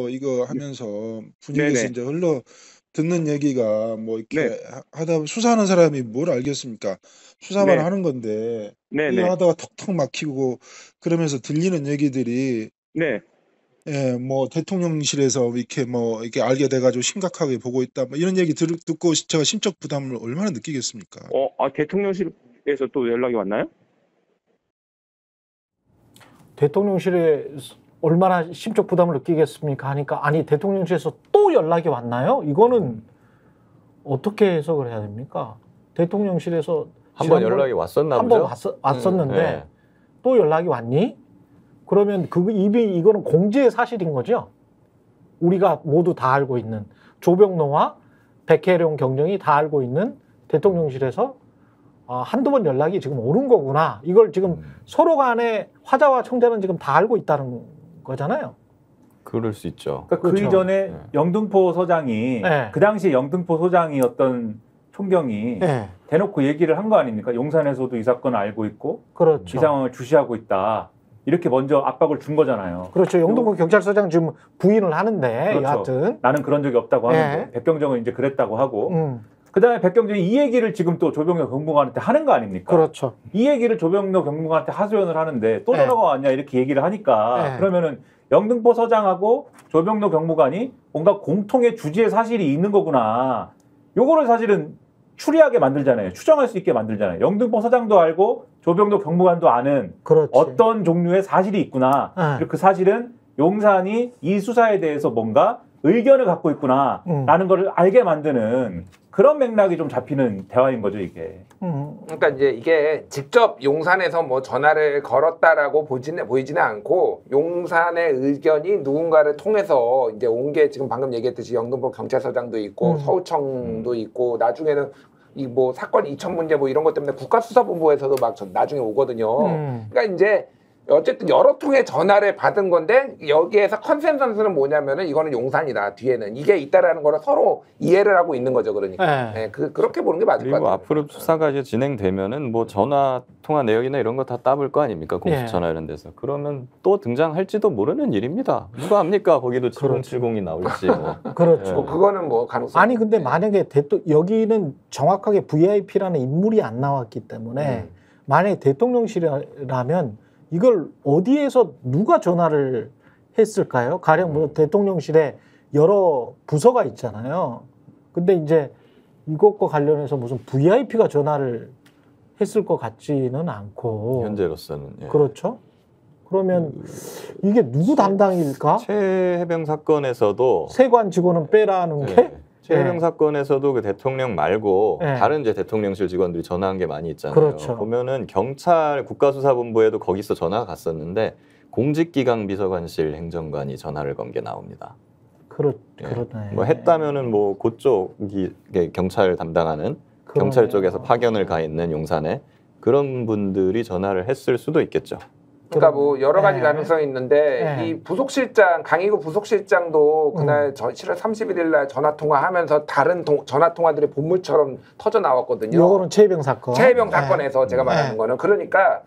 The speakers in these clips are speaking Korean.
이거 하면서 분위기에서 네네. 이제 흘러 듣는 얘기가 뭐 네. 이렇게 하다 보면 수사하는 사람이 뭘 알겠습니까? 수사만 네. 하는 건데 이거 네네. 하다가 턱턱 막히고 그러면서 들리는 얘기들이 네. 예, 뭐 대통령실에서 이렇게 뭐 이렇게 알게 돼가지고 심각하게 보고 있다, 뭐 이런 얘기 듣고 제가 심적 부담을 얼마나 느끼겠습니까? 대통령실에서 또 연락이 왔나요? 대통령실에 얼마나 심적 부담을 느끼겠습니까? 하니까 아니 대통령실에서 또 연락이 왔나요? 이거는 어떻게 해석을 해야 됩니까? 대통령실에서 한번 연락이 왔었나 한번 보죠? 왔었는데 네. 또 연락이 왔니? 그러면 이거는 공지의 사실인 거죠? 우리가 모두 다 알고 있는 조병노와 백혜령 경정이 다 알고 있는 대통령실에서 한두 번 연락이 지금 오는 거구나. 이걸 지금 서로 간에 화자와 청자는 지금 다 알고 있다는 거잖아요. 그럴 수 있죠. 그러니까 그렇죠. 그 이전에 영등포 서장이 네. 그 당시 영등포 서장이었던 총경이 네. 대놓고 얘기를 한 거 아닙니까? 용산에서도 이 사건을 알고 있고 그렇죠. 이 상황을 주시하고 있다. 이렇게 먼저 압박을 준 거잖아요. 그렇죠. 영등포 경찰서장 지금 부인을 하는데 그렇죠. 여하튼 나는 그런 적이 없다고 하는데 네. 백경정은 이제 그랬다고 하고 그다음에 백경정이 이 얘기를 지금 또 조병로 경무관한테 하는 거 아닙니까? 그렇죠. 이 얘기를 조병로 경무관한테 하소연을 하는데 또 전화가 왔냐 이렇게 얘기를 하니까 그러면은 영등포 서장하고 조병로 경무관이 뭔가 공통의 주지의 사실이 있는 거구나. 요거를 사실은 추리하게 만들잖아요. 추정할 수 있게 만들잖아요. 영등포 서장도 알고 조병로 경무관도 아는 그렇지. 어떤 종류의 사실이 있구나. 그리고 그 사실은 용산이 이 수사에 대해서 뭔가 의견을 갖고 있구나 라는 거를 알게 만드는 그런 맥락이 좀 잡히는 대화인 거죠, 이게. 그러니까 이제 이게 직접 용산에서 뭐 전화를 걸었다라고 보이지는 않고 용산의 의견이 누군가를 통해서 이제 온 게 지금 방금 얘기했듯이 영등포 경찰서장도 있고 서울청도 있고 나중에는 이 뭐 사건 이천 문제 뭐 이런 것 때문에 국가수사본부에서도 막 나중에 오거든요. 그러니까 이제 어쨌든 여러 통의 전화를 받은 건데 여기에서 컨센서스는 뭐냐면은 이거는 용산이다. 뒤에는 이게 있다라는 거를 서로 이해를 하고 있는 거죠. 그러니까 네, 그렇게 보는 게 맞을 것 그리고 같아요. 앞으로 수사가 이제 진행되면은 뭐 전화 통화 내역이나 이런 거 다 따볼 거 아닙니까? 공수처나 이런 데서. 그러면 또 등장할지도 모르는 일입니다. 누가 압니까? 거기도 7070이 나올지. 뭐. 그렇죠. 뭐 그거는 뭐 가능성. 아니 근데 만약에 여기는 정확하게 VIP라는 인물이 안 나왔기 때문에 만약에 대통령실이라면 이걸 어디에서 누가 전화를 했을까요? 가령 뭐 대통령실에 여러 부서가 있잖아요. 근데 이제 이것과 관련해서 무슨 VIP가 전화를 했을 것 같지는 않고 현재로서는. 예. 그렇죠. 그러면 이게 누구 담당일까? 최해병 사건에서도 세관 직원은 빼라는 게 최해병 사건에서도 그 대통령 말고 네. 다른 이제 대통령실 직원들이 전화한 게 많이 있잖아요. 그렇죠. 보면은 경찰 국가수사본부에도 거기서 전화가 갔었는데 공직기강비서관실 행정관이 전화를 건 게 나옵니다. 그러네. 뭐 했다면은 뭐 그쪽이 경찰 담당하는 경찰 쪽에서 파견을 가 있는 용산에 그런 분들이 전화를 했을 수도 있겠죠. 그러니까 뭐 여러 가지 가능성이 있는데 이 부속실장 강희구 부속실장도 그날 7월 31일 날 전화 통화하면서 다른 전화 통화들이 본물처럼 터져 나왔거든요. 이거는 최해병 사건. 최해병 사건에서 제가 말하는 거는 그러니까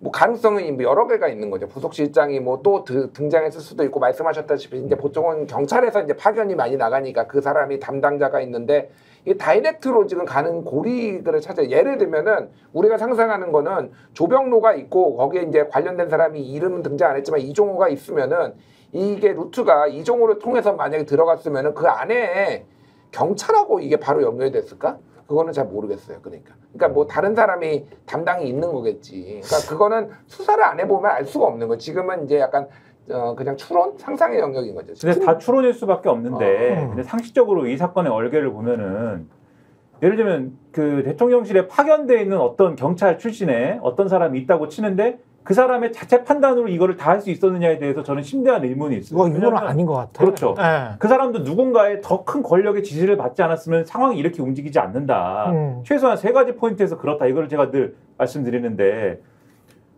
뭐 가능성이 여러 개가 있는 거죠. 부속실장이 뭐 또 등장했을 수도 있고 말씀하셨다시피 이제 보통은 경찰에서 이제 파견이 많이 나가니까 그 사람이 담당자가 있는데 이 다이렉트로 지금 가는 고리들을 찾아. 예를 들면은 우리가 상상하는 거는 조병로가 있고 거기에 이제 관련된 사람이 이름은 등장 안 했지만 이종호가 있으면은 이게 루트가 이종호를 통해서 만약에 들어갔으면은 그 안에 경찰하고 이게 바로 연결됐을까? 그거는 잘 모르겠어요. 그러니까 뭐 다른 사람이 담당이 있는 거겠지. 그러니까 그거는 수사를 안 해보면 알 수가 없는 거예요. 지금은 이제 약간 그냥 추론? 상상의 영역인 거죠. 근데 다 추론일 수밖에 없는데 근데 상식적으로 이 사건의 얼개를 보면은 예를 들면 그 대통령실에 파견돼 있는 어떤 경찰 출신의 어떤 사람이 있다고 치는데 그 사람의 자체 판단으로 이거를 다 할 수 있었느냐에 대해서 저는 심대한 의문이 있어요. 이건 아닌 것 같아요. 그렇죠. 그 사람도 누군가의 더 큰 권력의 지시를 받지 않았으면 상황이 이렇게 움직이지 않는다. 최소한 세 가지 포인트에서 그렇다. 이걸 제가 늘 말씀드리는데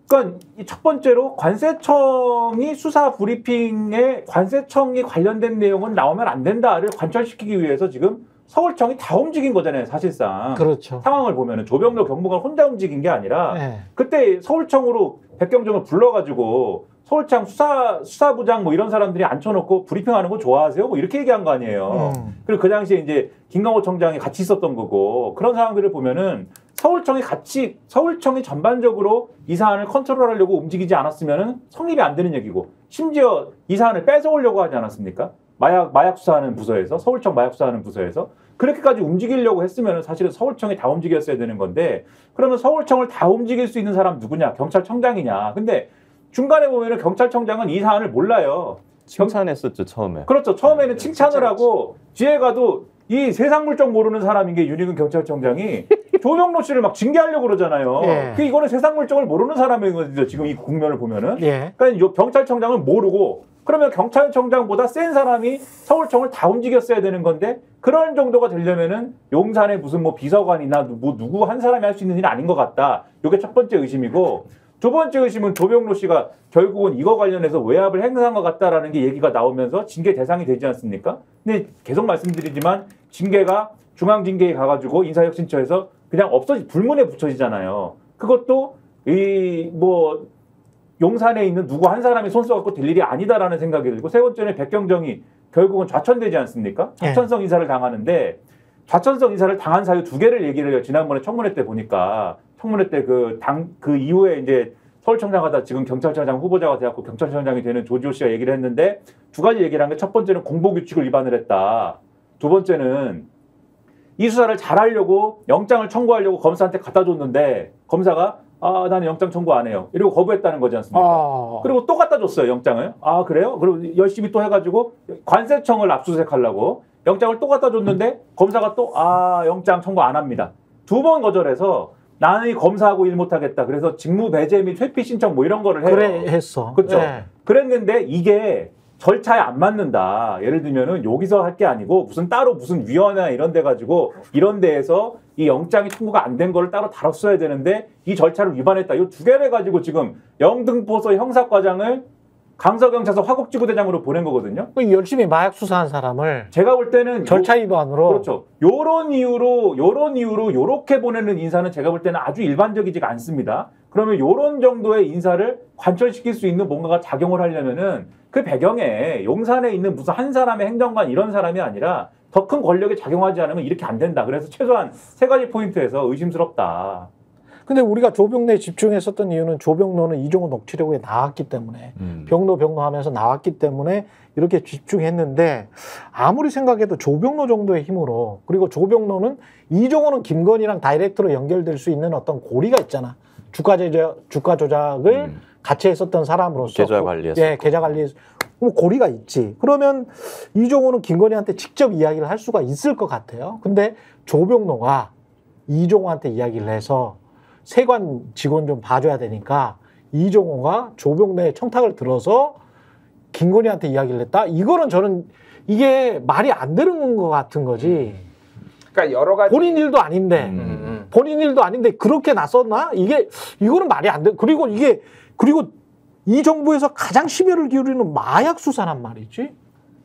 그러니까 첫 번째로 관세청이 수사 브리핑에 관세청이 관련된 내용은 나오면 안 된다를 관철시키기 위해서 지금 서울청이 다 움직인 거잖아요, 사실상. 그렇죠. 상황을 보면은 조병로 경무관 혼자 움직인 게 아니라 그때 서울청으로 백경정을 불러가지고 서울청 수사부장 뭐 이런 사람들이 앉혀놓고 브리핑하는 거 좋아하세요? 뭐 이렇게 얘기한 거 아니에요. 그리고 그 당시에 이제 김강호 청장이 같이 있었던 거고 그런 상황들을 보면은 서울청이 전반적으로 이 사안을 컨트롤하려고 움직이지 않았으면은 성립이 안 되는 얘기고 심지어 이 사안을 뺏어오려고 하지 않았습니까? 마약 수사하는 부서에서 서울청 마약 수사하는 부서에서 그렇게까지 움직이려고 했으면 사실은 서울청이 다 움직였어야 되는 건데 그러면 서울청을 다 움직일 수 있는 사람 누구냐? 경찰청장이냐? 근데 중간에 보면은 경찰청장은 이 사안을 몰라요. 칭찬했었죠 처음에. 그렇죠. 처음에는 칭찬을 하고 뒤에 가도 이 세상 물정 모르는 사람인 게 윤희근 경찰청장이 조명로 씨를 막 징계하려고 그러잖아요. 예. 이거는 세상 물정을 모르는 사람인 거죠. 지금 이 국면을 보면은. 예. 그러니까 경찰청장은 모르고 그러면 경찰청장보다 센 사람이 서울청을 다 움직였어야 되는 건데 그런 정도가 되려면은 용산에 무슨 뭐 비서관이나 뭐 누구 한 사람이 할 수 있는 일이 아닌 것 같다. 이게 첫 번째 의심이고 두 번째 의심은 조병로 씨가 결국은 이거 관련해서 외압을 행사한 것 같다라는 게 얘기가 나오면서 징계 대상이 되지 않습니까? 근데 계속 말씀드리지만 징계가 중앙징계에 가가지고 인사혁신처에서 그냥 불문에 붙여지잖아요. 그것도 뭐 용산에 있는 누구 한 사람이 손 써갖고 될 일이 아니다라는 생각이 들고 세 번째는 백경정이 결국은 좌천되지 않습니까? 좌천성 인사를 당하는데 좌천성 인사를 당한 사유 두 개를 얘기를 해요. 지난번에 청문회 때 보니까 청문회 때 그 이후에 이제 서울청장 하다 지금 경찰청장 후보자가 돼갖고 경찰청장이 되는 조지호 씨가 얘기를 했는데 두 가지 얘기를 한 게 첫 번째는 공보규칙을 위반을 했다. 두 번째는 이 수사를 잘하려고 영장을 청구하려고 검사한테 갖다 줬는데 검사가 나는 영장 청구 안 해요. 이러고 거부했다는 거지 않습니까? 그리고 또 갖다 줬어요, 영장을. 그래요? 그리고 열심히 또 해가지고 관세청을 압수수색하려고 영장을 또 갖다 줬는데 검사가 또 영장 청구 안 합니다. 두 번 거절해서 나는 이 검사하고 일 못하겠다. 그래서 직무 배제 및 회피 신청 뭐 이런 거를 해요. 그래 했어. 그렇죠. 네. 그랬는데 이게 절차에 안 맞는다. 예를 들면은 여기서 할 게 아니고 무슨 위원회나 이런 데 가지고 이런 데에서 이 영장이 청구가 안 된 거를 따로 다뤘어야 되는데 이 절차를 위반했다. 이 두 개를 가지고 지금 영등포서 형사과장을 강서경찰서 화곡지구대장으로 보낸 거거든요. 열심히 마약 수사한 사람을 제가 볼 때는 절차 위반으로 그렇죠. 요런 이유로 요렇게 보내는 인사는 제가 볼 때는 아주 일반적이지가 않습니다. 그러면 요런 정도의 인사를 관철시킬 수 있는 뭔가가 작용을 하려면은 그 배경에 용산에 있는 무슨 한 사람의 행정관 이런 사람이 아니라 더 큰 권력에 작용하지 않으면 이렇게 안 된다. 그래서 최소한 세 가지 포인트에서 의심스럽다. 근데 우리가 조병로에 집중했었던 이유는 조병로는 이종호 녹취록에 나왔기 때문에 병로 하면서 나왔기 때문에 이렇게 집중했는데 아무리 생각해도 조병로 정도의 힘으로 그리고 조병로는 이종호는 김건희랑 다이렉트로 연결될 수 있는 어떤 고리가 있잖아. 주가 조작을 같이 했었던 사람으로서 계좌 관리했었고. 예, 계좌 관리 고리가 있지. 그러면 이종호는 김건희한테 직접 이야기를 할 수가 있을 것 같아요. 근데 조병로가 이종호한테 이야기를 해서 세관 직원 좀 봐줘야 되니까 이종호가 조병로의 청탁을 들어서 김건희한테 이야기를 했다. 이거는 저는 이게 말이 안 되는 것 같은 거지. 그러니까 여러 가지 본인 일도 아닌데 본인 일도 아닌데 그렇게 나섰나? 이거는 말이 안 돼. 그리고 이 정부에서 가장 심혈을 기울이는 마약 수사란 말이지.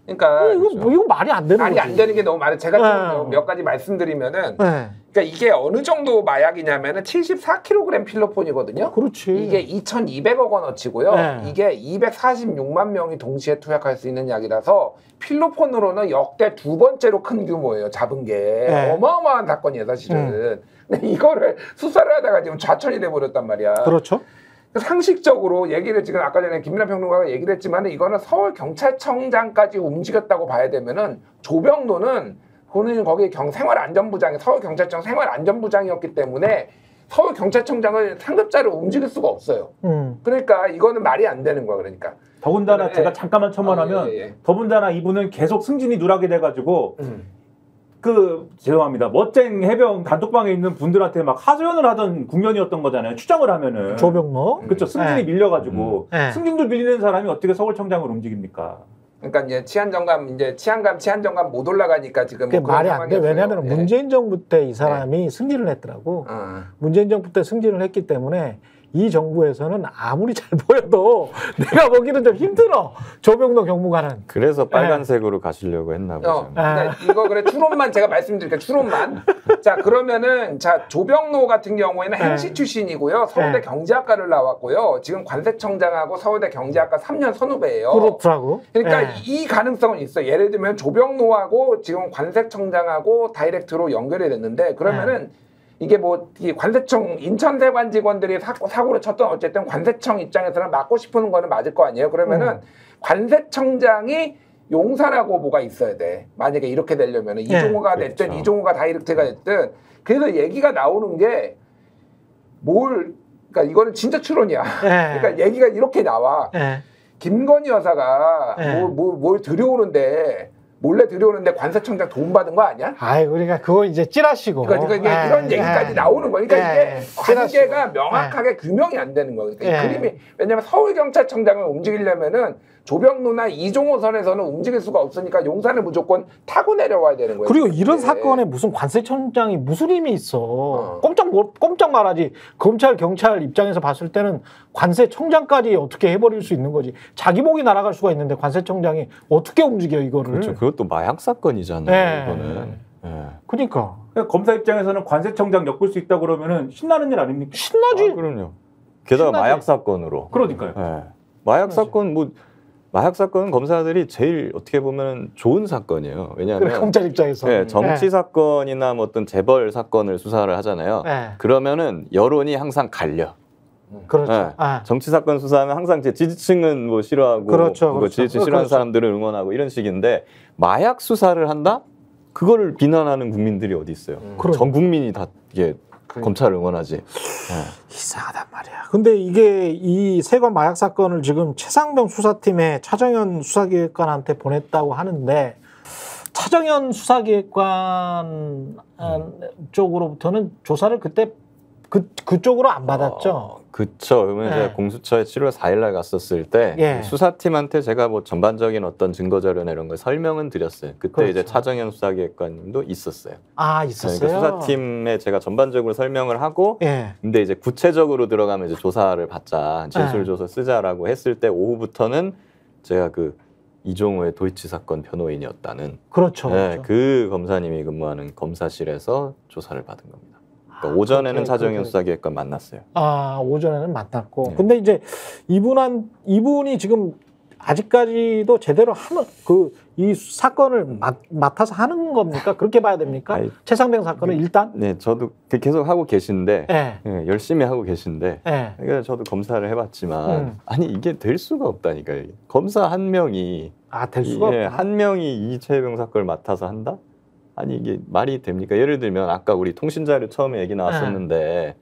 그러니까 이거 말이 안 되는 말이 거지. 안 되는 게 너무 많아요. 제가 좀 몇 가지 말씀드리면은 그러니까 이게 어느 정도 마약이냐면은 74kg 필로폰이거든요. 그렇지. 이게 2,200억 원어치고요. 네. 이게 246만 명이 동시에 투약할 수 있는 약이라서 필로폰으로는 역대 두 번째로 큰 규모예요. 잡은 게 네. 어마어마한 사건이에요, 사실은. 근데 이거를 수사를 하다가 지금 좌천이 돼 버렸단 말이야. 그렇죠. 상식적으로 얘기를 지금 아까 전에 김민하 평론가가 얘기를 했지만 이거는 서울 경찰청장까지 움직였다고 봐야 되면은 조병로는 본인 거기 생활안전부장이 서울 경찰청 생활안전부장이었기 때문에 서울 경찰청장을 상급자로 움직일 수가 없어요. 그러니까 이거는 말이 안 되는 거야. 그러니까 더군다나 제가 잠깐만 첨언하면 더군다나 이분은 계속 승진이 누락이 돼가지고 죄송합니다. 멋쟁 해병 단톡방에 있는 분들한테 막 하소연을 하던 국면이었던 거잖아요. 추정을 하면은. 조병로. 그렇죠. 승진이 밀려가지고. 네. 승진도 밀리는 사람이 어떻게 서울청장을 움직입니까? 그러니까 이제 치안정감 못 올라가니까 지금 그게 말이 안 돼. 왜냐하면 문재인 정부 때 이 사람이 승진을 했더라고. 문재인 정부 때 승진을 했기 때문에 이 정부에서는 아무리 잘 보여도 내가 보기는 좀 힘들어. 조병로 경무관은. 그래서 빨간색으로 가시려고 했나 보죠. 그러니까 이거 그래 추론만 제가 말씀드릴게요. 추론만. 자 그러면은 자 조병로 같은 경우에는 행시 출신이고요. 서울대 경제학과를 나왔고요. 지금 관세청장하고 서울대 경제학과 3년 선후배예요. 그렇더라고. 그러니까 이 가능성은 있어. 예를 들면 조병로하고 지금 관세청장하고 다이렉트로 연결이 됐는데 그러면은 이게 뭐 이 관세청 인천세관 직원들이 사고를 쳤던 어쨌든 관세청 입장에서는 막고 싶은 거는 맞을 거 아니에요. 그러면은 관세청장이 용사라고 뭐가 있어야 돼. 만약에 이렇게 되려면 이종호가 됐든 그렇죠. 이종호가 다이렉트가 됐든 그래서 얘기가 나오는 게 그러니까 이거는 진짜 추론이야. 그러니까 얘기가 이렇게 나와. 김건희 여사가 뭘 들여오는데 몰래 들여오는데 관세청장 도움 받은 거 아니야? 아이 그러니까 그거 이제 찌라시고. 그러니까 이게 이런 얘기까지 나오는 거니까 이게 관계가 명확하게 규명이 안 되는 거예요. 그러니까 이 그림이 왜냐하면 서울경찰청장을 움직이려면은 조병로나 이종호 선에서는 움직일 수가 없으니까 용산을 무조건 타고 내려와야 되는 거예요. 그리고 이런 사건에 무슨 관세청장이 무슨 힘이 있어. 꼼짝 말하지. 검찰 경찰 입장에서 봤을 때는 관세청장까지 어떻게 해버릴 수 있는 거지. 자기 목이 날아갈 수가 있는데 관세청장이 어떻게 움직여 이거를. 그렇죠. 그것도 마약 사건이잖아요. 이거는. 그러니까 검사 입장에서는 관세청장 엮을 수 있다 그러면은 신나는 일 아닙니까? 신나지. 그럼요. 게다가 신나지. 마약 사건으로. 그러니까요. 마약 사건 마약 사건은 검사들이 제일 어떻게 보면 좋은 사건이에요. 왜냐하면 그래, 검찰 입장에서. 정치 사건이나 뭐 어떤 재벌 사건을 수사를 하잖아요. 그러면은 여론이 항상 갈려. 그렇죠. 정치 사건 수사하면 항상 지지층은 뭐 싫어하고, 그렇죠. 지지층 싫어하는 사람들을 응원하고 이런 식인데 마약 수사를 한다? 그거를 비난하는 국민들이 어디 있어요? 전 국민이 다 이게 검찰을 응원하지. 이상하단 말이야. 근데 이게 이 세관 마약 사건을 지금 최상병 수사팀에 차정현 수사기획관한테 보냈다고 하는데 차정현 수사기획관 쪽으로부터는 조사를 그때 그쪽으로 안 받았죠. 그쵸. 그러면 이제 공수처에 7월 4일날 갔었을 때 수사팀한테 제가 뭐 전반적인 어떤 증거 자료나 이런 걸 설명은 드렸어요. 그때 이제 차정현 수사기획관님도 있었어요. 있었어요. 그러니까 수사팀에 제가 전반적으로 설명을 하고, 근데 이제 구체적으로 들어가면 이제 조사를 받자, 진술조서 쓰자라고 했을 때 오후부터는 제가 그 이종호의 도이치 사건 변호인이었다는, 그렇죠. 그 검사님이 근무하는 검사실에서 조사를 받은 겁니다. 그러니까 오전에는 차정현 수사기획관 만났어요. 오전에는 만났고. 근데 이제 이분이 지금 아직까지도 제대로 이 사건을 맡아서 하는 겁니까? 그렇게 봐야 됩니까? 최상병 사건은 일단? 네, 저도 계속 하고 계신데, 열심히 하고 계신데, 그러니까 저도 검사를 해봤지만, 아니, 이게 될 수가 없다니까요. 검사 한 명이, 될 수가 없다. 한 명이 이채병 사건을 맡아서 한다? 아니 이게 말이 됩니까? 예를 들면 아까 우리 통신자료 처음에 얘기 나왔었는데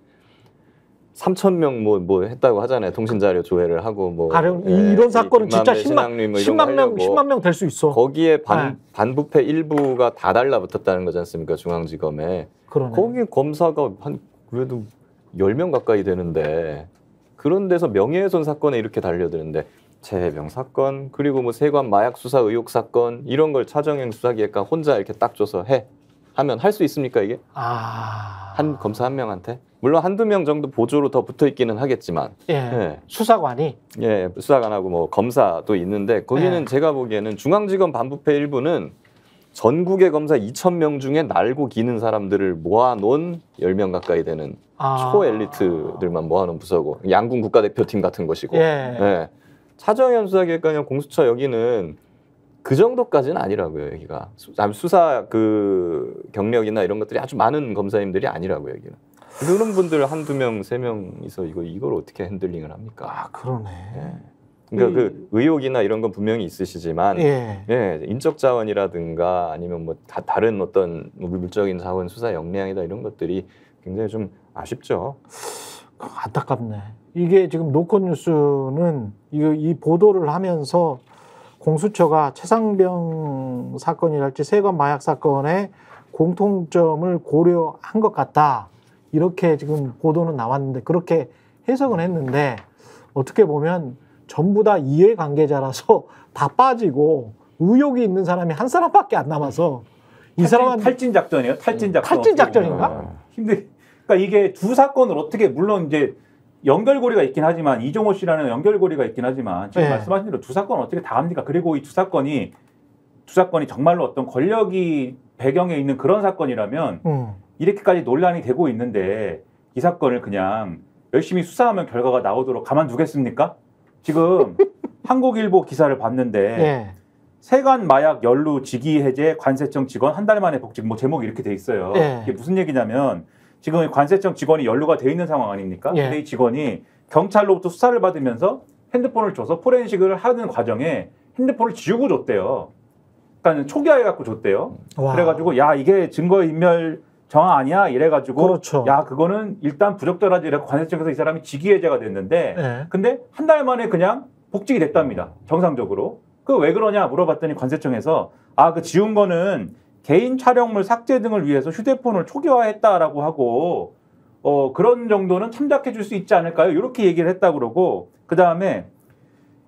3,000명 뭐 했다고 하잖아요. 통신자료 조회를 하고 뭐 이런 사건은 진짜 10만 명 될 수 있어. 거기에 반부패 일부가 다 달라붙었다는 거지 않습니까? 중앙지검에. 그러네. 거기 검사가 한 그래도 10명 가까이 되는데 그런 데서 명예훼손 사건에 이렇게 달려드는데 최혜병 사건 그리고 뭐 세관 마약 수사 의혹 사건 이런 걸 차정현 수사기획관 혼자 이렇게 딱 줘서 하면 할 수 있습니까 이게? 한 검사 한 명한테? 물론 한두 명 정도 보조로 더 붙어 있기는 하겠지만 수사관이 수사관하고 뭐 검사도 있는데 거기는 제가 보기에는 중앙지검 반부패 일부는 전국의 검사 2,000명 중에 날고 기는 사람들을 모아놓은 10명 가까이 되는 초엘리트들만 모아놓은 부서고 양궁 국가대표팀 같은 것이고 차정현 수사기획관이랑 공수처 여기는 그 정도까지는 아니라고요. 여기가 수사 그 경력이나 이런 것들이 아주 많은 검사님들이 아니라고요. 여기는 그런 분들 한두 명, 세 명이서 이걸 어떻게 핸들링을 합니까? 그러네. 그러니까 그 의혹이나 이런 건 분명히 있으시지만 인적 자원이라든가 아니면 뭐 다른 어떤 물적인 자원 수사 역량이다 이런 것들이 굉장히 좀 아쉽죠. 안타깝네. 이게 지금 노컷뉴스는 이 보도를 하면서 공수처가 최상병 사건이랄지 세관 마약 사건의 공통점을 고려한 것 같다. 이렇게 지금 보도는 나왔는데 그렇게 해석은 했는데 어떻게 보면 전부 다 이해관계자라서 다 빠지고 의혹이 있는 사람이 한 사람밖에 안 남아서 이 사람은 탈진 작전이에요. 탈진 작전. 탈진 작전인가? 그러니까 이게 두 사건을 어떻게 물론 이제 연결고리가 있긴 하지만 이종호 씨라는 연결고리가 있긴 하지만 지금 네. 말씀하신 대로 두 사건 어떻게 다 합니까? 그리고 이 두 사건이 정말로 어떤 권력이 배경에 있는 그런 사건이라면 이렇게까지 논란이 되고 있는데 이 사건을 그냥 열심히 수사하면 결과가 나오도록 가만두겠습니까? 지금 한국일보 기사를 봤는데 예. 세관 마약 연루 직위 해제 관세청 직원 한 달 만에 복직 뭐 제목이 이렇게 돼 있어요. 예. 이게 무슨 얘기냐면 지금 관세청 직원이 연루가 돼 있는 상황 아닙니까? 예. 근데 이 직원이 경찰로부터 수사를 받으면서 핸드폰을 줘서 포렌식을 하는 과정에 핸드폰을 지우고 줬대요. 그러니까 초기화해갖고 줬대요. 와. 그래가지고 야 이게 증거인멸 정황 아니야 이래가지고 그렇죠. 야 그거는 일단 부적절하지 이래 관세청에서 이 사람이 직위해제가 됐는데 예. 근데 한 달 만에 그냥 복직이 됐답니다. 정상적으로. 그 왜 그러냐 물어봤더니 관세청에서 그 지운 거는 개인 촬영물 삭제 등을 위해서 휴대폰을 초기화했다라고 하고 그런 정도는 참작해 줄 수 있지 않을까요? 이렇게 얘기를 했다고 그러고 그다음에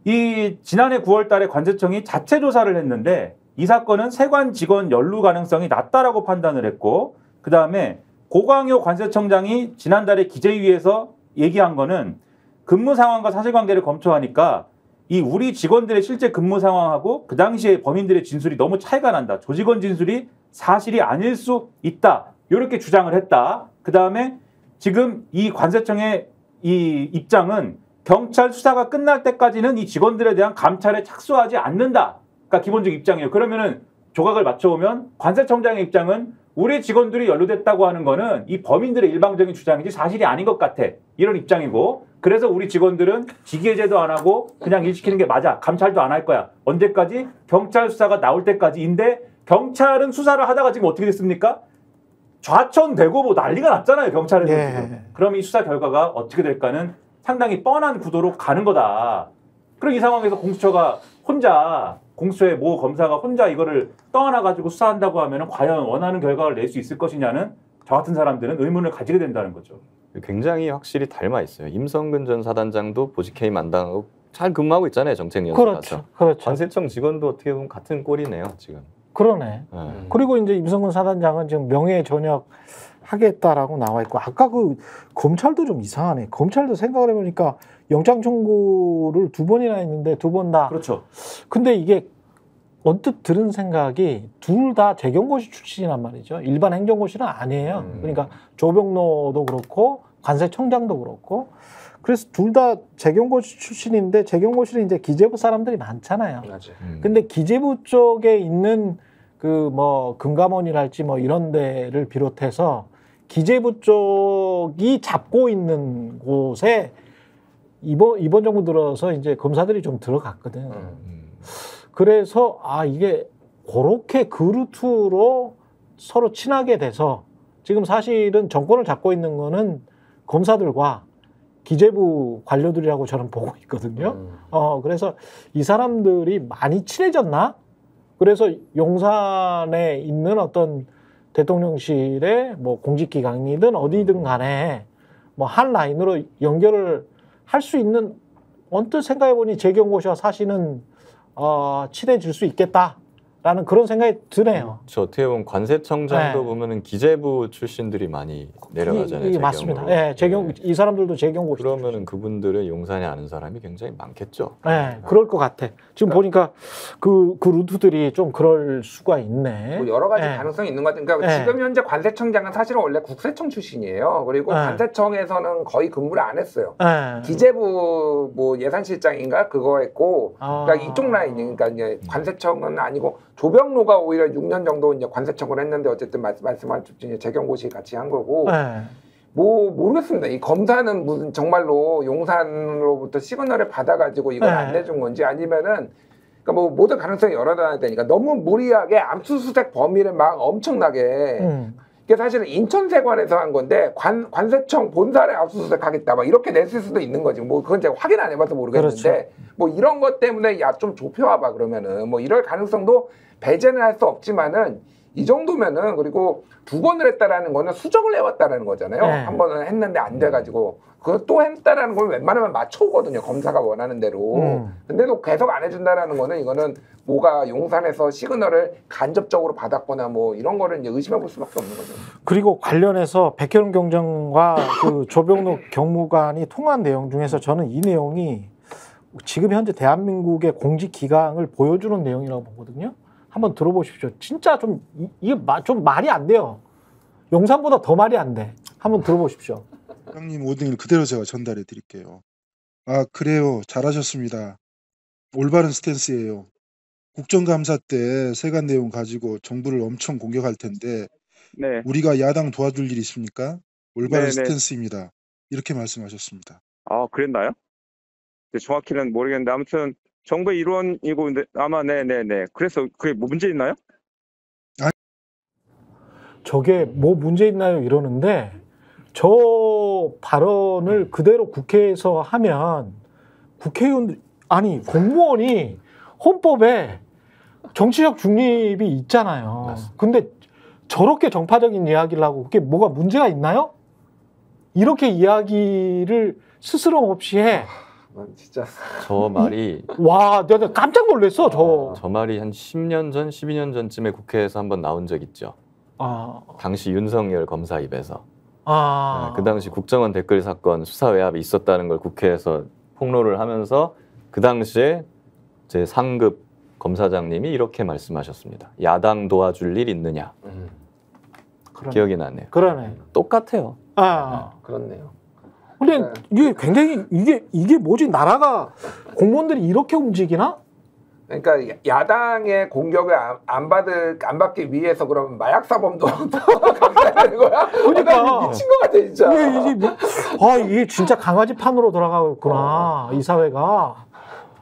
이 지난해 9월 달에 관세청이 자체 조사를 했는데 이 사건은 세관 직원 연루 가능성이 낮다라고 판단을 했고 그다음에 고광효 관세청장이 지난달에 기재위에서 얘기한 거는 근무 상황과 사실관계를 검토하니까 이 우리 직원들의 실제 근무 상황하고 그 당시에 범인들의 진술이 너무 차이가 난다. 조직원 진술이 사실이 아닐 수 있다. 이렇게 주장을 했다. 그다음에 지금 이 관세청의 이 입장은 경찰 수사가 끝날 때까지는 이 직원들에 대한 감찰에 착수하지 않는다. 그러니까 기본적 입장이에요. 그러면은 조각을 맞춰오면 관세청장의 입장은 우리 직원들이 연루됐다고 하는 거는 이 범인들의 일방적인 주장이지 사실이 아닌 것 같아. 이런 입장이고 그래서 우리 직원들은 직위해제도 안 하고 그냥 일 시키는 게 맞아. 감찰도 안 할 거야. 언제까지? 경찰 수사가 나올 때까지인데 경찰은 수사를 하다가 지금 어떻게 됐습니까? 좌천되고 뭐 난리가 났잖아요. 경찰에서 예. 지금. 그럼 이 수사 결과가 어떻게 될까는 상당히 뻔한 구도로 가는 거다. 그럼 이 상황에서 공수처가 혼자 공수처의 모 검사가 혼자 이거를 떠안아가지고 수사한다고 하면 과연 원하는 결과를 낼 수 있을 것이냐는 저 같은 사람들은 의문을 가지게 된다는 거죠. 굉장히 확실히 닮아 있어요. 임성근 전 사단장도 보직해임 안 당하고 잘 근무하고 있잖아요. 정책연수 그렇죠. 가서. 그렇죠. 관세청 직원도 어떻게 보면 같은 꼴이네요. 지금. 그러네. 네. 그리고 이제 임성근 사단장은 지금 명예 전역 하겠다라고 나와 있고 아까 그 검찰도 좀 이상하네. 검찰도 생각을 해보니까 영장 청구를 2번이나 했는데 2번 다. 그렇죠. 근데 이게 언뜻 들은 생각이 둘 다 재경고시 출신이란 말이죠. 일반 행정고시는 아니에요. 그러니까 조병로도 그렇고 관세청장도 그렇고 그래서 둘 다 재경고시 출신인데 재경고시는 이제 기재부 사람들이 많잖아요. 맞아요. 근데 기재부 쪽에 있는 그 뭐 금감원이랄지 뭐 이런 데를 비롯해서 기재부 쪽이 잡고 있는 곳에 이번 정부 들어서 이제 검사들이 좀 들어갔거든. 그래서 이게 그렇게 그 루트로 서로 친하게 돼서 지금 사실은 정권을 잡고 있는 거는 검사들과 기재부 관료들이라고 저는 보고 있거든요. 그래서 이 사람들이 많이 친해졌나? 그래서 용산에 있는 어떤 대통령실의 뭐 공직기강이든 어디든 간에 뭐 한 라인으로 연결을 할 수 있는 언뜻 생각해보니 재경고시와 사실은 친해질 수 있겠다라는 그런 생각이 드네요. 저 어떻게 보면 관세청장도 네. 보면은 기재부 출신들이 많이 내려가잖아요. 이 맞습니다. 재경으로. 예, 이 사람들도 재경고시. 그러면은 그분들은 용산에 아는 사람이 굉장히 많겠죠. 네, 그럴 것 같아. 지금 보니까 그 루트들이 좀 그럴 수가 있네. 뭐 여러 가지 네. 가능성이 있는 것 같아요. 그러니까 네. 지금 현재 관세청장은 사실은 원래 국세청 출신이에요. 그리고 네. 관세청에서는 거의 근무를 안 했어요. 네. 기재부 뭐 예산실장인가 그거 했고 그러니까 이쪽 라인이 그러니까 이제 관세청은 아니고 조병로가 오히려 6년 정도 이제 관세청을 했는데 어쨌든 말씀하신 재경고시 같이 한 거고 네. 뭐 모르겠습니다. 이 검사는 무슨 정말로 용산으로부터 시그널을 받아가지고 이걸 네. 안 내준 건지 아니면은 그러니까 뭐 모든 가능성이 열어놔야 되니까 너무 무리하게 압수수색 범위를 막 엄청나게 이게 사실은 인천세관에서 한 건데 관세청 본사를 압수수색하겠다 막 이렇게 냈을 수도 있는 거지. 뭐 그건 제가 확인 안 해봐서 모르겠는데 그렇죠. 뭐 이런 것 때문에 야 좀 좁혀와봐 그러면은 뭐 이럴 가능성도 배제는 할 수 없지만은 이 정도면은 그리고 2번을 했다라는 거는 수정을 해왔다라는 거잖아요. 네. 한 번은 했는데 안 돼가지고 그거 또 했다라는 걸 웬만하면 맞춰오거든요. 검사가 원하는 대로. 근데도 계속 안 해준다라는 거는 이거는 뭐가 용산에서 시그널을 간접적으로 받았거나 뭐 이런 거를 이제 의심해볼 수밖에 없는 거죠. 그리고 관련해서 백혜련 경정과 그 조병록 경무관이 통화한 내용 중에서 저는 이 내용이 지금 현재 대한민국의 공직 기강을 보여주는 내용이라고 보거든요. 한번 들어보십시오. 진짜 이게 좀 말이 안 돼요. 용산보다 더 말이 안 돼. 한번 들어보십시오. 회장님 오딩을 그대로 제가 전달해 드릴게요. 아 그래요. 잘하셨습니다. 올바른 스탠스예요. 국정감사 때 세관 내용 가지고 정부를 엄청 공격할 텐데 네. 우리가 야당 도와줄 일 있습니까? 올바른 네네. 스탠스입니다. 이렇게 말씀하셨습니다. 아, 그랬나요? 정확히는 모르겠는데 아무튼 정부의 일원이고 근데 아마 네네네. 그래서 그게 뭐 문제 있나요? 저게 뭐 문제 있나요? 이러는데 저 발언을 그대로 국회에서 하면 국회의원 아니 공무원이 헌법에 정치적 중립이 있잖아요. 맞습니다. 근데 저렇게 정파적인 이야기를 하고 그게 뭐가 문제가 있나요? 이렇게 이야기를 스스럼 없이 해. 진짜 저 말이 와, 내가 깜짝 놀랐어. 저 말이 한 10년 전, 12년 전쯤에 국회에서 한번 나온 적 있죠. 당시 윤석열 검사 입에서. 네, 그 당시 국정원 댓글 사건 수사 외압이 있었다는 걸 국회에서 폭로를 하면서 그 당시에 제 상급 검사장님이 이렇게 말씀하셨습니다. 야당 도와줄 일 있느냐. 기억이 나네요. 그러네. 똑같아요. 그렇네요. 근데 이게 굉장히 이게 뭐지? 나라가 공무원들이 이렇게 움직이나? 그러니까 야당의 공격을 안 받기 위해서 그러면 마약 사범도 감사하는 거야? 그러니까 미친 것 같아 진짜. 이게 진짜 강아지 판으로 돌아가고 있구나. 이 사회가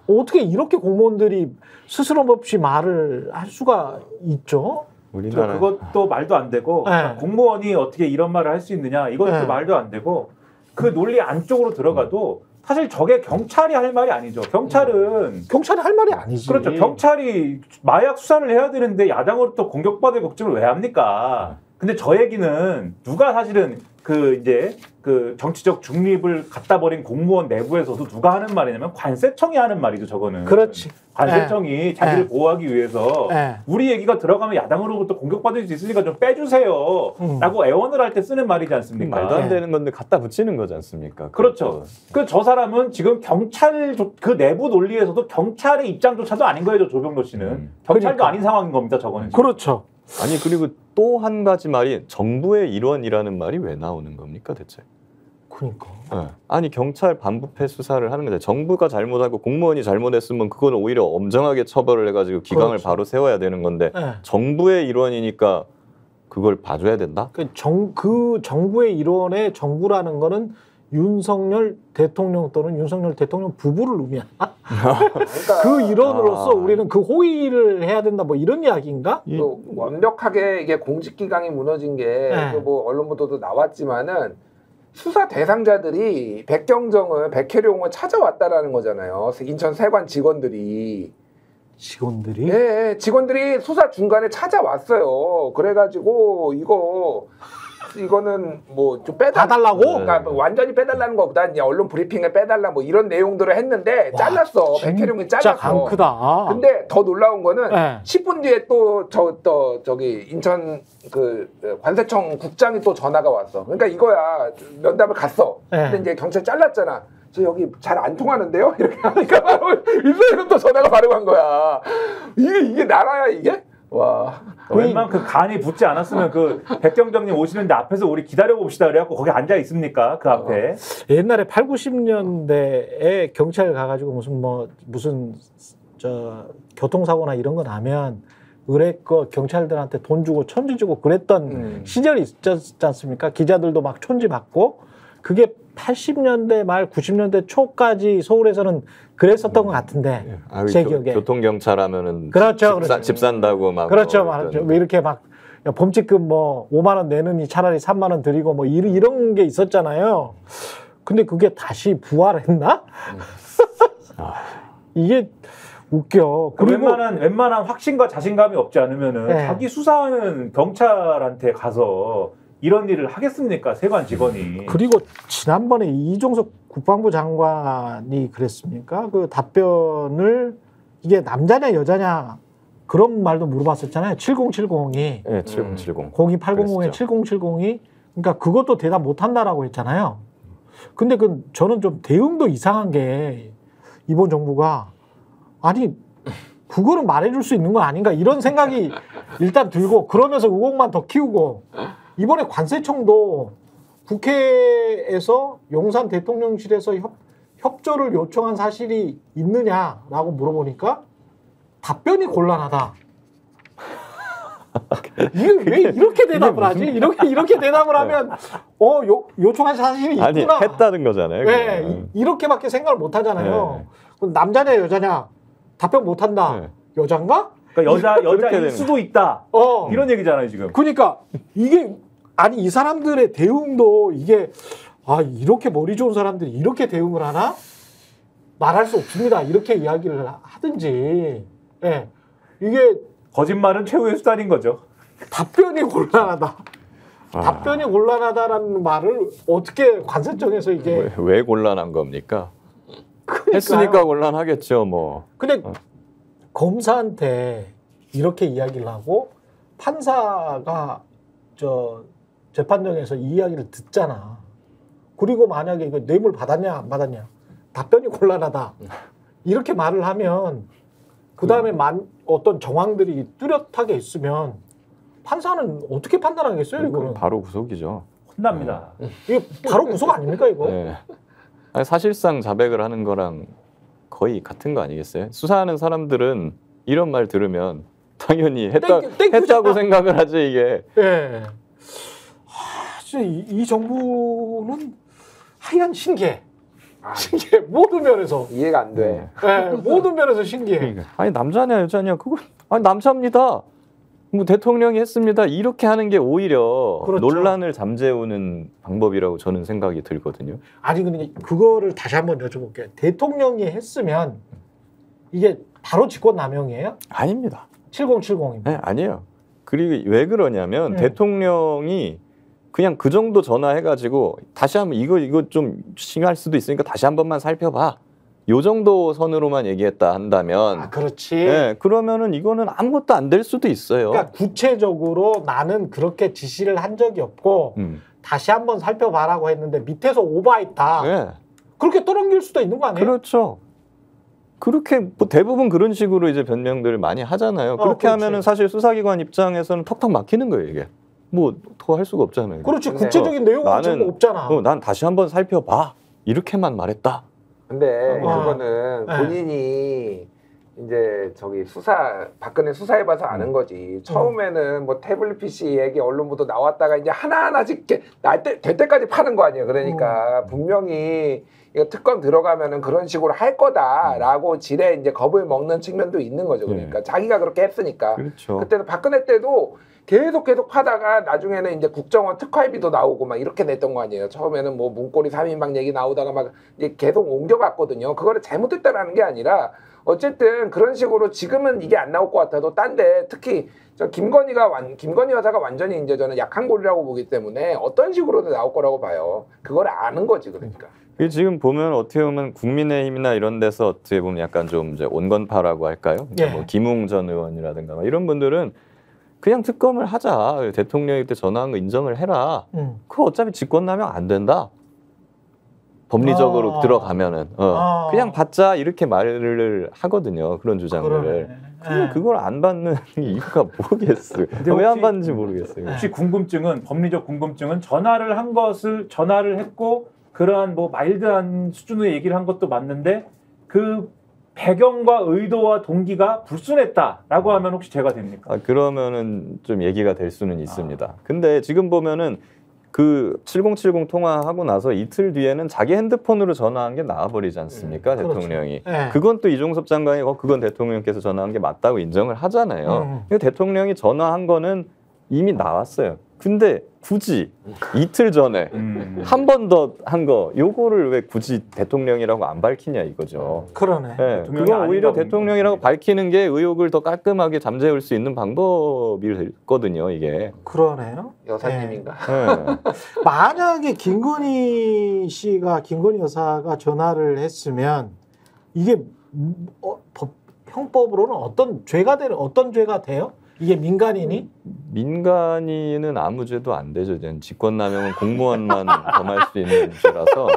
어떻게 이렇게 공무원들이 스스럼 없이 말을 할 수가 있죠? 우리나라 그것도 말도 안 되고 네. 공무원이 어떻게 이런 말을 할 수 있느냐 이것도 네. 말도 안 되고 그 논리 안쪽으로 들어가도 사실 저게 경찰이 할 말이 아니죠. 경찰이 할 말이 아니지. 그렇죠. 경찰이 마약 수사를 해야 되는데 야당으로부터 공격받을 걱정을 왜 합니까? 근데 저 얘기는 누가 사실은 그 정치적 중립을 갖다 버린 공무원 내부에서도 누가 하는 말이냐면 관세청이 하는 말이죠. 저거는. 그렇지. 관세청이 자기를 보호하기 위해서 네. 우리 얘기가 들어가면 야당으로부터 공격받을 수 있으니까 좀 빼주세요 라고 애원을 할 때 쓰는 말이지 않습니까? 말도 안 되는 건데 갖다 붙이는 거지 않습니까? 그렇죠. 그 저 사람은 지금 경찰 그 내부 논리에서도 경찰의 입장조차도 아닌 거예요. 조병로 씨는. 경찰도 그러니까. 아닌 상황인 겁니다. 저거는. 지금. 그렇죠. 아니 그리고 또 한 가지 말이 정부의 일원이라는 말이 왜 나오는 겁니까 대체? 그러니까. 네. 아니 경찰 반부패 수사를 하는 건데 정부가 잘못하고 공무원이 잘못했으면 그거는 오히려 엄정하게 처벌을 해가지고 기강을 그렇죠. 바로 세워야 되는 건데 네. 정부의 일원이니까 그걸 봐줘야 된다? 그 정부의 일원의 정부라는 거는 윤석열 대통령 또는 윤석열 대통령 부부를 의미한다. 그러니까 그 일원으로서 우리는 그 호의를 해야 된다. 뭐 이런 이야기인가? 또 완벽하게 이게 공직기강이 무너진 게 뭐 언론 보도도 나왔지만은 수사 대상자들이 백경정을 백혜룡을 찾아왔다라는 거잖아요. 인천 세관 직원들이. 예, 직원들이 수사 중간에 찾아왔어요. 그래가지고 이거는 뭐 좀 봐달라고? 그러니까 완전히 빼달라는 것보다 이제 언론 브리핑을 빼달라 뭐 이런 내용들을 했는데 잘랐어. 백혜룡이 잘랐어. 진짜 강크다. 근데 더 놀라운 거는 네. 10분 뒤에 또 저기 인천 그 관세청 국장이 또 전화가 왔어. 그러니까 이거야. 면담을 갔어. 네. 근데 이제 경찰 잘랐잖아. 저 여기 잘 안 통하는데요? 이렇게 하니까 바로 인사에서 또 전화가 바로 간 거야. 이게 나라야 이게? 와. 웬만큼 그 간이 붙지 않았으면 그 백경정님 오시는데 앞에서 우리 기다려 봅시다 그래갖고 거기 앉아 있습니까? 그 앞에. 옛날에 8, 90년대에 경찰 가가지고 무슨 교통사고나 이런 거 나면 의뢰껏 경찰들한테 돈 주고 천지 주고 그랬던 시절이 있었지 않습니까? 기자들도 막 촌지 받고 그게 80년대 말 90년대 초까지 서울에서는 그랬었던 것 같은데 제 기억에 교통경찰 하면은 그렇죠, 집 산다고 막 그렇죠. 뭐 이렇게 막 범칙금 뭐 5만 원 내느니 차라리 3만 원 드리고 뭐 이런 게 있었잖아요. 근데 그게 다시 부활했나? 이게 웃겨. 그리고 웬만한 확신과 자신감이 없지 않으면은 네. 자기 수사하는 경찰한테 가서 이런 일을 하겠습니까? 세관 직원이. 그리고 지난번에 이종석 국방부 장관이 그랬습니까? 그 답변을 이게 남자냐 여자냐 그런 말도 물어봤었잖아요. 7070이. 네, 7070. 02800에 7070이 그러니까 그것도 대답 못 한다라고 했잖아요. 근데 저는 좀 대응도 이상한 게 이번 정부가 아니 그거는 말해줄 수 있는 거 아닌가 이런 생각이 일단 들고 그러면서 의혹만 더 키우고 이번에 관세청도 국회에서 용산 대통령실에서 협조를 요청한 사실이 있느냐라고 물어보니까 답변이 곤란하다. 이게 왜 이렇게 대답을 하지? 이렇게 대답을 하면 요청한 사실이 있구나. 아니 했다는 거잖아요. 네, 이렇게밖에 생각을 못 하잖아요. 네. 그럼 남자냐 여자냐 답변 못 한다. 네. 여잔가? 그러니까 여자일 되는 수도 있다. 이런 얘기잖아요 지금. 그러니까 이게 아니 이 사람들의 대응도 이게 이렇게 머리 좋은 사람들이 이렇게 대응을 하나? 말할 수 없습니다. 이렇게 이야기를 하든지. 예. 이게 거짓말은 최후의 수단인 거죠. 답변이 곤란하다. 답변이 곤란하다라는 말을 어떻게 관세청에서 이게 왜 곤란한 겁니까? 그러니까요. 했으니까 곤란하겠죠, 뭐. 근데 검사한테 이렇게 이야기를 하고 판사가 재판정에서 이 이야기를 듣잖아. 그리고 만약에 이거 뇌물 받았냐 안 받았냐 답변이 곤란하다 이렇게 말을 하면 그 다음에 어떤 정황들이 뚜렷하게 있으면 판사는 어떻게 판단하겠어요? 이거는 바로 구속이죠. 혼납니다. 이게 바로 구속 아닙니까 이거? 네. 아니, 사실상 자백을 하는 거랑 거의 같은 거 아니겠어요? 수사하는 사람들은 이런 말 들으면 당연히 했다고 생각을 하지 이게. 예. 진짜 이 정부는 하여간 신기해. 신기해. 모든 면에서. 이해가 안 돼. 네, 모든 면에서 신기해. 그러니까. 아니 남자냐 여자냐 그거 남자입니다. 뭐 대통령이 했습니다. 이렇게 하는 게 오히려 그렇죠. 논란을 잠재우는 방법이라고 저는 생각이 들거든요. 아니 근데 그거를 다시 한번 여쭤볼게요. 대통령이 했으면 이게 바로 직권남용이에요? 아닙니다. 7070입니다. 네, 아니에요. 그리고 왜 그러냐면 대통령이 그냥 그 정도 전화해가지고 다시 한번 이거 좀 심할 수도 있으니까 다시 한 번만 살펴봐. 요 정도 선으로만 얘기했다 한다면 그렇지. 네, 그러면은 이거는 아무것도 안 될 수도 있어요. 그러니까 구체적으로 나는 그렇게 지시를 한 적이 없고 다시 한번 살펴봐라고 했는데 밑에서 오버했다. 네. 그렇게 떠넘길 수도 있는 거 아니에요? 그렇죠. 그렇게 뭐 대부분 그런 식으로 이제 변명들을 많이 하잖아요. 그렇게 그렇지. 하면은 사실 수사기관 입장에서는 턱턱 막히는 거예요, 이게. 뭐 더 할 수가 없잖아요. 그렇지. 근데 구체적인 내용은 지금 없잖아. 난 다시 한번 살펴봐. 이렇게만 말했다. 근데 그거는 네. 본인이 이제 박근혜 수사해봐서 아는 거지. 처음에는 뭐 태블릿 PC 얘기 언론 보도 나왔다가 이제 하나하나씩 될 때까지 파는 거 아니에요. 그러니까 분명히 이거 특검 들어가면은 그런 식으로 할 거다라고 지레 이제 겁을 먹는 측면도 있는 거죠. 그러니까 자기가 그렇게 했으니까. 그렇죠. 그때는 박근혜 때도 계속 파다가 나중에는 이제 국정원 특활비도 나오고 막 이렇게 냈던 거 아니에요. 처음에는 뭐 문고리 3인방 얘기 나오다가 막 이제 계속 옮겨갔거든요. 그거를 잘못했다라는 게 아니라 어쨌든 그런 식으로 지금은 이게 안 나올 것 같아도 딴데 특히 김건희 여사가 완전히 이제 저는 약한 골이라고 보기 때문에 어떤 식으로도 나올 거라고 봐요. 그걸 아는 거지 그러니까. 지금 보면 어떻게 보면 국민의힘이나 이런 데서 어떻게 보면 약간 좀 이제 온건파라고 할까요? 그러니까 뭐 김웅 전 의원이라든가 막 이런 분들은 그냥 특검을 하자. 대통령이 그때 전화한 거 인정을 해라. 그거 어차피 직권남용 안 된다. 법리적으로 들어가면은 그냥 받자 이렇게 말을 하거든요. 그런 주장들을. 근데 그걸 안 받는 이유가 뭐겠어요. 왜 안 받는지 모르겠어요. 혹시 법리적 궁금증은 전화를 했고 그러한 뭐 마일드한 수준의 얘기를 한 것도 맞는데 그 배경과 의도와 동기가 불순했다라고 하면 혹시 죄가 됩니까? 그러면은 좀 얘기가 될 수는 있습니다. 근데 지금 보면은 그 7070 통화하고 나서 이틀 뒤에는 자기 핸드폰으로 전화한 게 나와버리지 않습니까? 대통령이. 그렇죠. 그건 또 이종섭 장관이 그건 대통령께서 전화한 게 맞다고 인정을 하잖아요. 대통령이 전화한 거는 이미 나왔어요. 근데 굳이 이틀 전에 한 번 더 한 거 요거를 왜 굳이 대통령이라고 안 밝히냐 이거죠. 그러네. 네, 그건 오히려 대통령이라고 밝히는 게 의혹을 더 깔끔하게 잠재울 수 있는 방법이거든요, 이게. 그러네요. 여사님인가? 네. 만약에 김건희 여사가 전화를 했으면 이게 형법으로는 어떤 죄가 돼요? 이게 민간인이? 민간인은 아무 죄도 안 되죠. 직권남용은 공무원만 범할 수 있는 죄라서.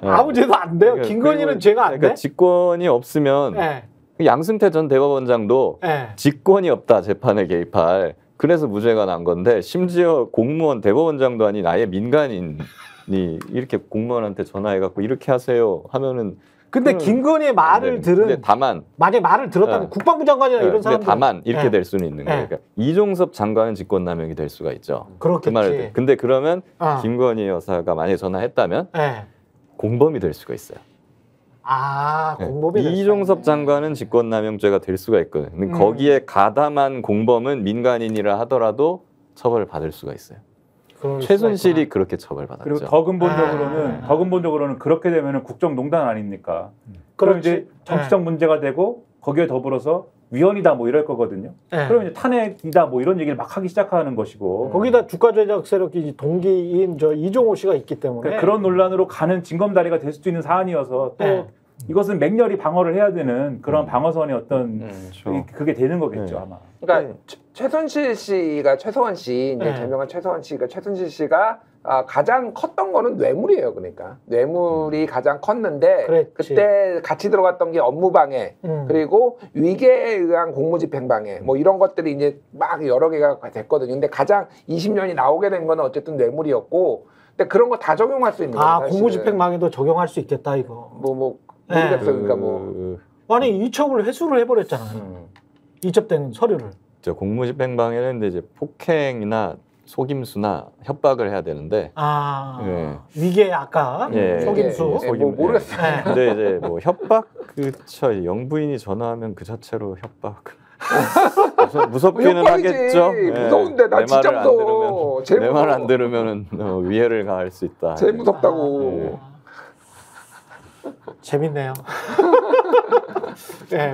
아무 죄도 안 돼요. 그러니까 김건희는 죄가 안 돼? 그러니까 직권이 없으면 네. 양승태 전 대법원장도 네. 직권이 없다 재판에 개입할. 그래서 무죄가 난 건데 심지어 공무원 대법원장도 아닌 아예 민간인이 이렇게 공무원한테 전화해갖고 이렇게 하세요 하면은. 근데 김건희의 말을 들은 다만 만약에 말을 들었다면 국방부 장관이나 이런 사람들 다만 이렇게 될 수는 있는 거예요. 그러니까 이종섭 장관은 직권남용이 될 수가 있죠. 그렇겠지. 그 말을 근데 그러면 김건희 여사가 만약에 전화했다면 공범이 될 수가 있어요. 공범이 될 이종섭 장관은 직권남용죄가 될 수가 있거든요. 거기에 가담한 공범은 민간인이라 하더라도 처벌을 받을 수가 있어요. 최순실이 그렇게 처벌받았죠. 그리고 더 근본적으로는 그렇게 되면은 국정농단 아닙니까? 그럼 이제 정치적 문제가 되고 거기에 더불어서 위헌이다 뭐 이럴 거거든요. 그럼 이제 탄핵이다 뭐 이런 얘기를 막 하기 시작하는 것이고 거기다 주가 조작 세력이 동기인 이종호 씨가 있기 때문에 그러니까 그런 논란으로 가는 징검다리가 될 수도 있는 사안이어서 또 이것은 맹렬히 방어를 해야 되는 그런 방어선의 어떤 그게 되는 거겠죠 아마. 그러니까 최순실 씨가 최서원 씨 이제 개명한 최서원 씨가 최순실 씨가 가장 컸던 거는 뇌물이에요. 그러니까 뇌물이 가장 컸는데 그때 같이 들어갔던 게 업무방해 그리고 위계에 의한 공무집행방해 뭐 이런 것들이 이제 막 여러 개가 됐거든요. 근데 가장 20년이 나오게 된 거는 어쨌든 뇌물이었고 근데 그런 거 다 적용할 수 있는 거예요. 공무집행방해도 적용할 수 있겠다 이거. 모르겠어요. 그러니까 뭐 아니 이첩을 회수를 해버렸잖아요. 이첩된 서류를. 공무집행방해는 이제 폭행이나 속임수나 협박을 해야 되는데 위계 아까 속임수 모르겠어요. 근데 이제 뭐 협박 그쵸 영부인이 전화하면 그 자체로 협박 무섭기는 하겠죠. 무서운데 나 진짜 무서워. 내 말 안 들으면은 위해를 가할 수 있다. 제일 무섭다고. 재밌네요.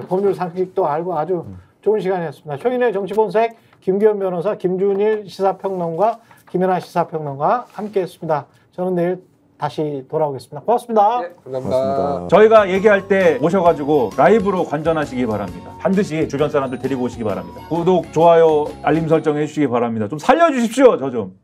법률 상식도 알고 아주 좋은 시간이었습니다. 최인의 정치본색 김기현 변호사, 김준일 시사평론가, 김연아 시사평론가 함께했습니다. 저는 내일 다시 돌아오겠습니다. 고맙습니다. 감사합니다. 저희가 얘기할 때 오셔가지고 라이브로 관전하시기 바랍니다. 반드시 주변 사람들 데리고 오시기 바랍니다. 구독, 좋아요, 알림 설정 해주시기 바랍니다. 좀 살려주십시오. 저 좀.